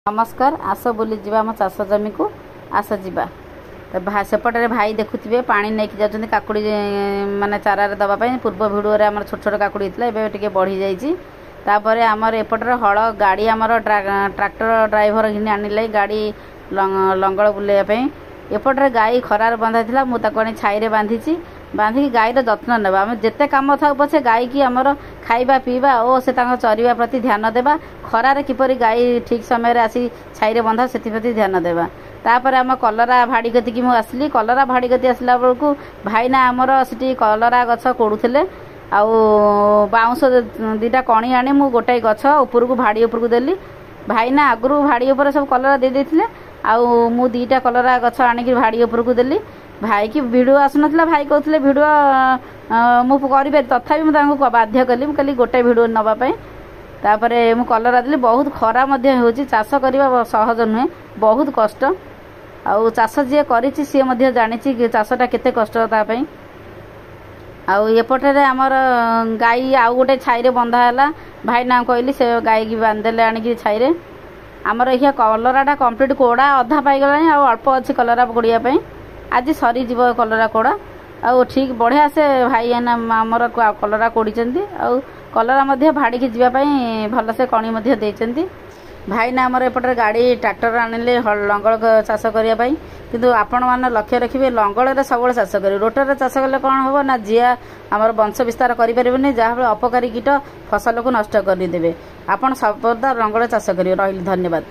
नमस्कार आस बुली जा आम चाष जमी को आस जा सेपटे भाई देखुवे पानी नहीं जाऊँ काकुड़ी माने चारा दवापाई पूर्व भिडियो आम छोट छोट काकुड़ी होता है बढ़ी जापर आमर एपटर हल गाड़ी आमर ट्रैक्टर ड्राइवर घिनी आनिले गाड़ी लंगल बुलाइवाई एपटे गाई खरार बंधा था मुझे छाई बांधी बांधिकी गाईर जत्न नेबा आम जिते कम था पछे गाई की आमर खाइबा पीवा और से चरवा प्रति ध्यान देवा खरार किपरि गाई ठीक समय आसी छाई बंधा से ध्यान देवा तापर आम कलरा भाड़ी गति मु आसली कलरा भाड़ी गति आसला बेलू भाईना आमर से कलरा गछ कोड़ुले बाउंश दीटा कणी आनी मु गोटाए गछ उपरकू भाड़ी उपरकू देली भाईना आगु भाड़ी उपर सब कलरा दे देथिले आउ मु दीटा कलरा गछ आनिक भाड़ी उपरकू देली भाई की भिडियो आसुना भाई कहते भिडियो मुझे तथापि मुझे बाध्य कली कहली गोटे भिडियो नापी तापर मु कलरा देली बहुत खरा हो चाष करने सहज नुहे बहुत कष्ट आउ चाष जी कर सी जानी चाषटा केते कष्ट तापाई आउ एपटे आमर गाई आउ गोटे छाई बंधा है भाई ना कहली से गाई की बांधदेले आणिक छाई आमर ये कलराटा कंप्लीट कोड़ा अधा पाईगला अल्प अच्छी कलरा कोड़ापी आज सरी जीव कलरा कोड़ा आउ ठीक बढ़िया से भाई आमर कलरा कोड़ी कलरा भाड़ी की जीवाई भल से कणी देती भाई ना आमर एपटे गाड़ी ट्रैक्टर आनिले लंगल चाष करने किंतु आपण मैंने लक्ष्य रखिए लंगल सब चाष कर रोटर चाष कले कौन हम ना जिया आमर वंश विस्तार करें जहाँ अपकारी कीट फसल को नष्ट करदे आपड़ सर्वदा लंगल चाष करेंगे रही धन्यवाद।